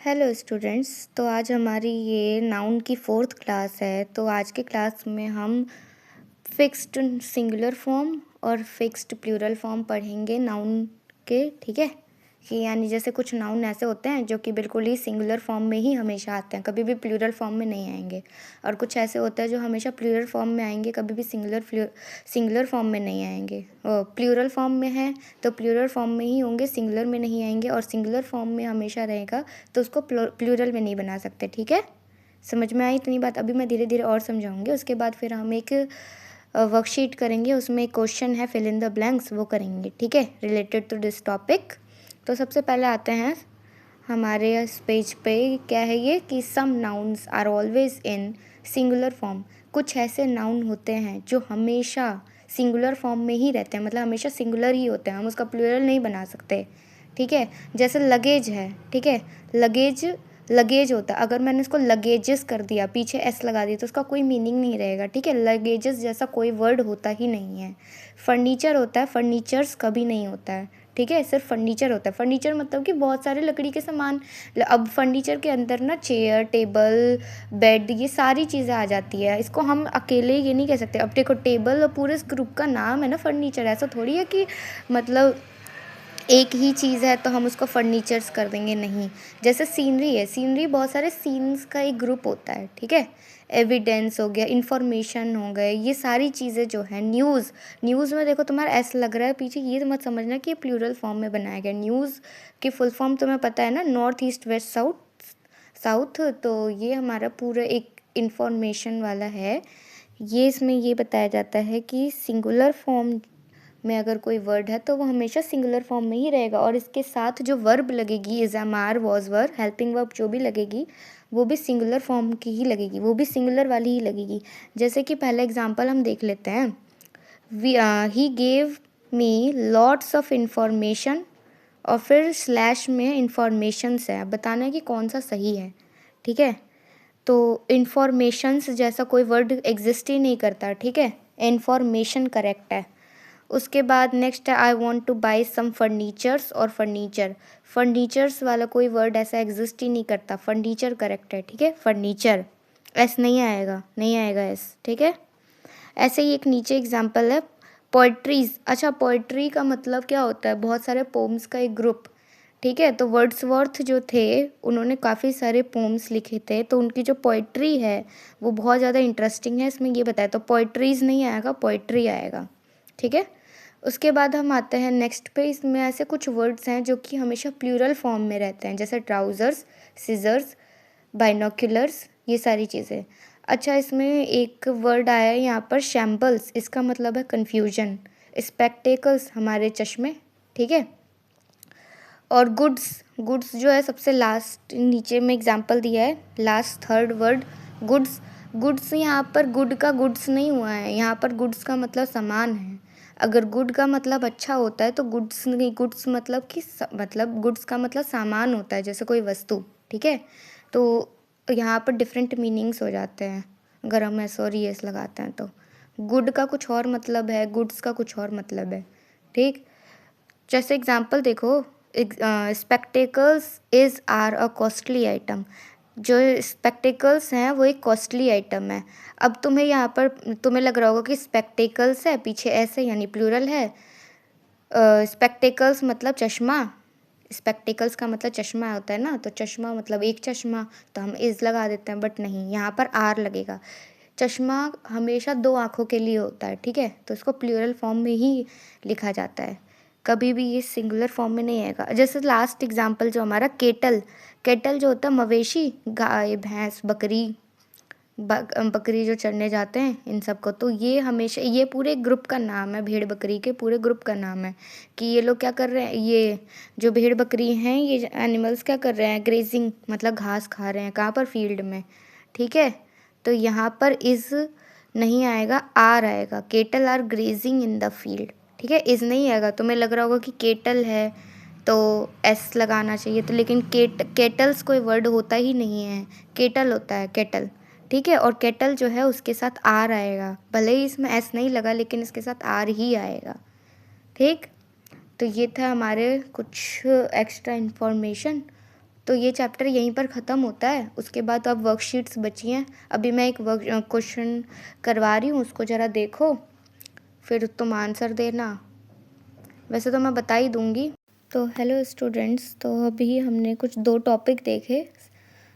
Hello students. तो आज हमारी ये नाउन की 4th क्लास है। तो आज के क्लास में हम फिक्स्ड सिंगुलर फॉर्म और फिक्स्ड प्लूरल फॉर्म पढ़ेंगे नाउन के। ठीक है, कि यानी जैसे कुछ नाउन ऐसे होते हैं जो कि बिल्कुल ही सिंगुलर फॉर्म में ही हमेशा आते हैं, कभी भी प्लूरल फॉर्म में नहीं आएंगे। और कुछ ऐसे होते हैं जो हमेशा प्लूरल फॉर्म में आएंगे, कभी भी सिंगुलर फॉर्म में नहीं आएंगे। प्लूरल फॉर्म में है तो प्लूरल फॉर्म में ही होंगे, सिंगुलर में नहीं आएंगे। और सिंगुलर फॉर्म में हमेशा रहेगा तो उसको प्लूरल में नहीं बना सकते। ठीक है, समझ में आई इतनी बात? अभी मैं धीरे धीरे और समझाऊंगी। उसके बाद फिर हम एक वर्कशीट करेंगे, उसमें एक क्वेश्चन है फिल इन द ब्लैंक्स, वो करेंगे। ठीक है, रिलेटेड टू दिस टॉपिक। तो सबसे पहले आते हैं हमारे इस पेज पे। क्या है ये कि some nouns are always in singular form. कुछ ऐसे नाउन होते हैं जो हमेशा सिंगुलर फॉर्म में ही रहते हैं, मतलब हमेशा सिंगुलर ही होते हैं, हम उसका प्लूरल नहीं बना सकते। ठीक है, जैसे लगेज है। ठीक है, लगेज होता है। अगर मैंने इसको लगेजेस कर दिया, पीछे एस लगा दी, तो उसका कोई मीनिंग नहीं रहेगा। ठीक है, लगेजेस जैसा कोई वर्ड होता ही नहीं है। फर्नीचर होता है, फर्नीचर्स कभी नहीं होता है। ठीक है, सिर्फ फर्नीचर होता है। फर्नीचर मतलब कि बहुत सारे लकड़ी के सामान। अब फर्नीचर के अंदर ना चेयर, टेबल, बेड, ये सारी चीज़ें आ जाती है। इसको हम अकेले ये नहीं कह सकते। अब देखो, टेबल और पूरे इस ग्रुप का नाम है ना फर्नीचर। ऐसा थोड़ी है कि मतलब एक ही चीज़ है तो हम उसको फर्नीचर्स कर देंगे, नहीं। जैसे सीनरी है, सीनरी बहुत सारे सीन्स का एक ग्रुप होता है। ठीक है, एविडेंस हो गया, इंफॉर्मेशन हो गए, ये सारी चीज़ें जो है। न्यूज़ में देखो तुम्हारा एस लग रहा है पीछे, ये तो मत समझना कि ये प्लूरल फॉर्म में बनाया गया। न्यूज़ की फुल फॉर्म तुम्हें पता है ना, नॉर्थ ईस्ट वेस्ट साउथ। तो ये हमारा पूरा एक इंफॉर्मेशन वाला है। ये इसमें ये बताया जाता है कि सिंगुलर फॉर्म में अगर कोई वर्ड है तो वो हमेशा सिंगुलर फॉर्म में ही रहेगा। और इसके साथ जो वर्ब लगेगी, is, am, are, was, were, helping verb जो भी लगेगी वो भी सिंगुलर फॉर्म की ही लगेगी, वो भी सिंगुलर वाली ही लगेगी। जैसे कि पहला एग्जांपल हम देख लेते हैं। He gave me lots of information, और फिर स्लैश में इंफॉर्मेशंस है। बताना है कि कौन सा सही है। ठीक है, तो इंफॉर्मेशंस जैसा कोई वर्ड एग्जिस्ट ही नहीं करता। ठीक है, इंफॉर्मेशन करेक्ट है। उसके बाद नेक्स्ट है I want to buy some furnitures, और फर्नीचर्स वाला कोई वर्ड ऐसा एग्जिस्ट ही नहीं करता। फर्नीचर करेक्ट है। ठीक है, फर्नीचर, एस नहीं आएगा, नहीं आएगा एस। ठीक है, ऐसे ही एक नीचे एग्जाम्पल है पोइट्रीज। अच्छा, पोइट्री का मतलब क्या होता है? बहुत सारे पोम्स का एक ग्रुप। ठीक है, तो वर्ड्सवर्थ जो थे उन्होंने काफ़ी सारे पोम्स लिखे थे, तो उनकी जो पोइट्री है वो बहुत ज़्यादा इंटरेस्टिंग है। इसमें ये बताया, तो पोइट्रीज नहीं आएगा, पोइट्री आएगा। ठीक है, उसके बाद हम आते हैं नेक्स्ट पे। इसमें ऐसे कुछ वर्ड्स हैं जो कि हमेशा प्लूरल फॉर्म में रहते हैं, जैसे ट्राउज़र्स, सीजर्स, बाइनोक्यूलर्स, ये सारी चीज़ें। अच्छा, इसमें एक वर्ड आया है यहाँ पर शैम्पल्स, इसका मतलब है कन्फ्यूजन। स्पेक्टेकल्स हमारे चश्मे। ठीक है, और गुड्स जो है सबसे लास्ट नीचे में एग्जाम्पल दिया है, लास्ट थर्ड वर्ड गुड्स यहाँ पर गुड का गुड्स नहीं हुआ है, यहाँ पर गुड्स का मतलब सामान है। अगर गुड का मतलब अच्छा होता है तो गुड्स नहीं, गुड्स मतलब कि मतलब गुड्स का मतलब सामान होता है, जैसे कोई वस्तु। ठीक है, तो यहाँ पर डिफरेंट मीनिंग्स हो जाते हैं अगर हम एस और एस लगाते हैं तो। गुड का कुछ और मतलब है, गुड्स का कुछ और मतलब है। ठीक, जैसे एग्जांपल देखो, spectacles is are a costly item. जो स्पेक्टेकल्स हैं वो एक कॉस्टली आइटम है। अब तुम्हें यहाँ पर तुम्हें लग रहा होगा कि स्पेक्टेकल्स है, पीछे ऐसे यानी प्लूरल है। स्पेक्टेकल्स मतलब चश्मा, स्पेक्टेकल्स का मतलब चश्मा होता है ना, तो चश्मा मतलब एक चश्मा, तो हम इज़ लगा देते हैं, बट नहीं, यहाँ पर आर लगेगा। चश्मा हमेशा दो आँखों के लिए होता है। ठीक है, तो इसको प्लूरल फॉर्म में ही लिखा जाता है, कभी भी ये सिंगुलर फॉर्म में नहीं आएगा। जैसे लास्ट एग्जांपल जो हमारा केटल जो होता है मवेशी, गाय, भैंस, बकरी, बकरी जो चरने जाते हैं इन सब को, तो ये हमेशा ये पूरे ग्रुप का नाम है, भेड़ बकरी के पूरे ग्रुप का नाम है कि ये लोग क्या कर रहे हैं। ये जो भेड़ बकरी हैं, ये एनिमल्स क्या कर रहे हैं? ग्रेजिंग, मतलब घास खा रहे हैं। कहाँ पर? फील्ड में। ठीक है, तो यहाँ पर इज़ नहीं आएगा, आर आएगा। Cattle are grazing in the field. ठीक है, इज़ नहीं आएगा। तुम्हें लग रहा होगा कि केटल है तो एस लगाना चाहिए, तो लेकिन केटल्स कोई वर्ड होता ही नहीं है, केटल होता है, केटल। ठीक है, और केटल जो है उसके साथ आर आएगा, भले ही इसमें एस नहीं लगा लेकिन इसके साथ आर ही आएगा। ठीक, तो ये था हमारे कुछ एक्स्ट्रा इन्फॉर्मेशन। तो ये चैप्टर यहीं पर ख़त्म होता है। उसके बाद अब वर्कशीट्स बची हैं। अभी मैं एक क्वेश्चन करवा रही हूँ, उसको ज़रा देखो, फिर तुम आंसर देना। वैसे तो मैं बता ही दूँगी। तो हेलो स्टूडेंट्स, तो अभी हमने कुछ 2 टॉपिक देखे,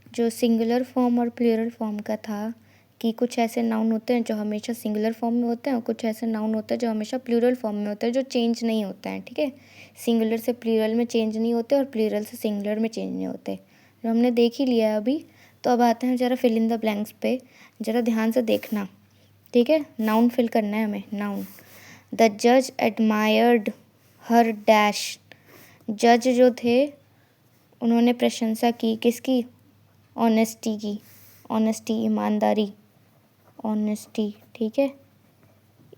जो सिंगुलर फॉर्म और प्लूरल फॉर्म का था, कि कुछ ऐसे नाउन होते हैं जो हमेशा सिंगुलर फॉर्म में होते हैं और कुछ ऐसे नाउन होते हैं जो हमेशा प्लूरल फॉर्म में होते हैं, जो चेंज नहीं होते हैं। ठीक है, सिंगुलर से प्लूरल में चेंज नहीं होते और प्लूरल से सिंगुलर में चेंज नहीं होते, जो हमने देख ही लिया है अभी। तो अब आते हैं ज़रा फिल इन द ब्लैंक्स पे, ज़रा ध्यान से देखना। ठीक है, नाउन फिल करना है हमें। नाउन, द जज एडमायर्ड हर डैश। जज जो थे उन्होंने प्रशंसा की किसकी? ऑनेस्टी की। ऑनेस्टी, ईमानदारी, ऑनेस्टी। ठीक है,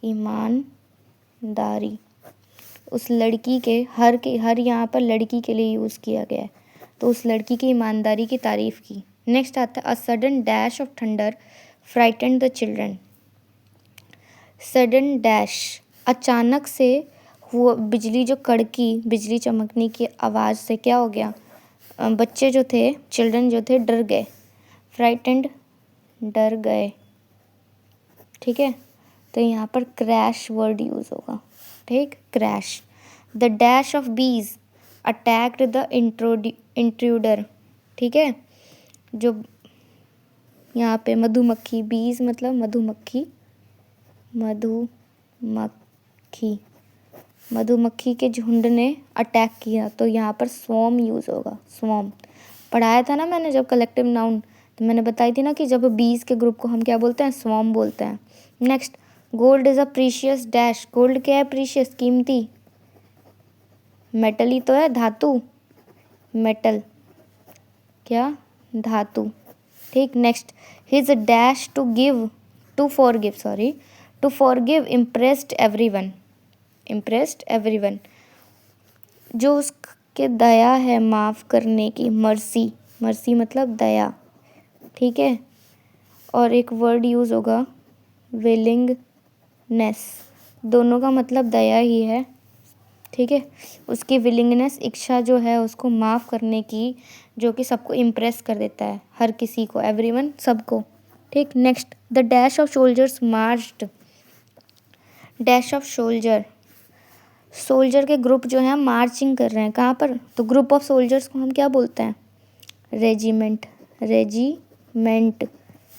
ईमानदारी। उस लड़की के हर यहाँ पर लड़की के लिए यूज़ किया गया है, तो उस लड़की की ईमानदारी की तारीफ़ की। नेक्स्ट आता है, a sudden dash of thunder frightened the children. Sudden dash, अचानक से हुआ बिजली जो कड़की, बिजली चमकने की आवाज़ से क्या हो गया? बच्चे जो थे, चिल्ड्रन जो थे, डर गए। फ्राइटेंड, डर गए। ठीक है, तो यहाँ पर क्रैश वर्ड यूज़ होगा। ठीक, क्रैश। द डैश ऑफ बीज अटैक्ड द इंट्रूडर। ठीक है, जो यहाँ पे मधुमक्खी, बीज मतलब मधुमक्खी, मधुमक्खी, मधुमक्खी के झुंड ने अटैक किया, तो यहाँ पर स्वॉर्म यूज़ होगा। स्वॉर्म पढ़ाया था ना मैंने जब कलेक्टिव नाउन, तो मैंने बताई थी ना कि जब बीज के ग्रुप को हम क्या बोलते हैं? स्वॉर्म बोलते हैं। Next, gold is a precious dash. Gold क्या है? प्रीशियस, कीमती। मेटल ही तो है, धातु। मेटल क्या? धातु। ठीक, next, his dash to forgive impressed everyone. Impressed everyone, जो उसके दया है माफ़ करने की, मर्सी। मर्सी मतलब दया। ठीक है, और एक वर्ड यूज़ होगा विलिंगनेस। दोनों का मतलब दया ही है। ठीक है, उसकी विलिंगनेस, इच्छा जो है उसको माफ़ करने की, जो कि सबको इम्प्रेस कर देता है, हर किसी को, एवरीवन, सबको। ठीक, next, the dash of soldiers marched. Dash of soldier, soldier के ग्रुप जो है मार्चिंग कर रहे हैं, कहाँ पर? तो ग्रुप ऑफ सोल्जर्स को हम क्या बोलते हैं? रेजिमेंट। रेजिमेंट,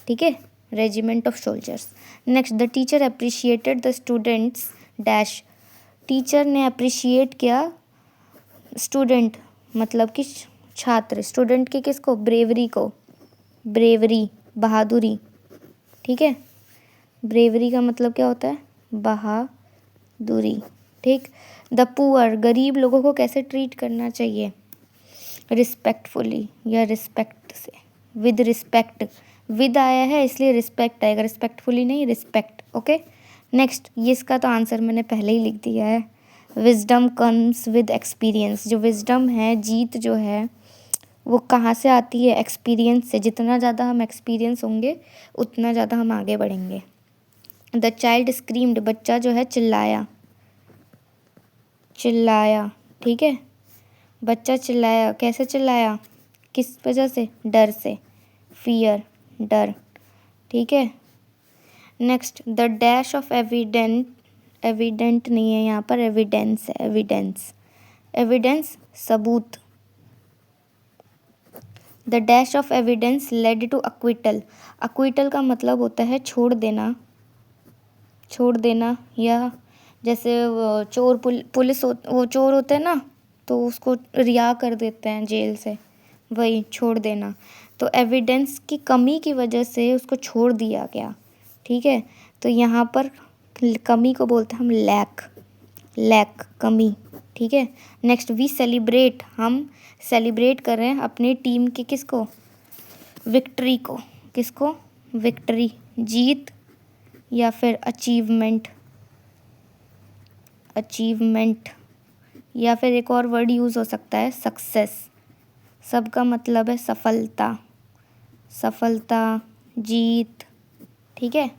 ठीक है, regiment of soldiers. Next, the teacher appreciated the students dash. Teacher ने अप्रिशिएट किया स्टूडेंट मतलब कि छात्र, स्टूडेंट की किसको? ब्रेवरी को। ब्रेवरी, बहादुरी। ठीक है, ब्रेवरी का मतलब क्या होता है? बहादुरी। ठीक, द पुअर, गरीब लोगों को कैसे ट्रीट करना चाहिए? रिस्पेक्टफुली या रिस्पेक्ट से, विद रिस्पेक्ट। विद आया है इसलिए रिस्पेक्ट आएगा, रिस्पेक्टफुली नहीं, रिस्पेक्ट। ओके, नेक्स्ट, ये इसका तो आंसर मैंने पहले ही लिख दिया है। Wisdom comes with experience. जो विजडम है, जीत जो है, वो कहाँ से आती है? एक्सपीरियंस से। जितना ज़्यादा हम एक्सपीरियंस होंगे उतना ज़्यादा हम आगे बढ़ेंगे। द चाइल्ड स्क्रीम्ड, बच्चा जो है चिल्लाया। चिल्लाया, ठीक है, बच्चा चिल्लाया। कैसे चिल्लाया? किस वजह से? डर से, फियर, डर। ठीक है, next, the dash of evident, evident नहीं है यहाँ पर, एविडेंस है, एविडेंस। एविडेंस, सबूत। The dash of evidence led to acquittal. Acquittal का मतलब होता है छोड़ देना, छोड़ देना, या जैसे चोर पुलिस वो चोर होते हैं ना, तो उसको रिहा कर देते हैं जेल से, वही छोड़ देना। तो एविडेंस की कमी की वजह से उसको छोड़ दिया गया। ठीक है, तो यहाँ पर कमी को बोलते हैं हम लैक, लैक, कमी। ठीक है, नेक्स्ट, वी सेलिब्रेट, हम सेलिब्रेट कर रहे हैं अपनी टीम की किसको? विक्ट्री को। किसको? विक्ट्री, जीत या फिर अचीवमेंट, अचीवमेंट। या फिर एक और वर्ड यूज़ हो सकता है सक्सेस। सबका मतलब है सफलता, सफलता, जीत। ठीक है,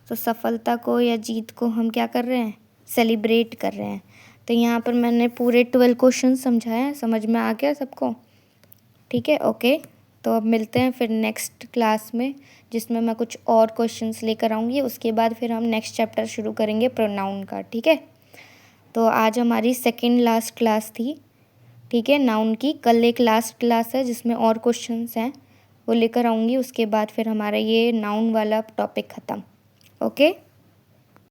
तो सफलता को या जीत को हम क्या कर रहे हैं? सेलिब्रेट कर रहे हैं। तो यहाँ पर मैंने पूरे 12 क्वेश्चन समझाए हैं, समझ में आ गया सबको? ठीक है, ओके। तो अब मिलते हैं फिर नेक्स्ट क्लास में, जिसमें मैं कुछ और क्वेश्चंस लेकर आऊँगी। उसके बाद फिर हम नेक्स्ट चैप्टर शुरू करेंगे प्रोनाउन का, ठीक है। तो आज हमारी सेकेंड लास्ट क्लास थी, ठीक है, नाउन की। कल एक लास्ट क्लास है जिसमें और क्वेश्चंस हैं, वो लेकर आऊँगी। उसके बाद फिर हमारा ये नाउन वाला टॉपिक ख़त्म। ओके।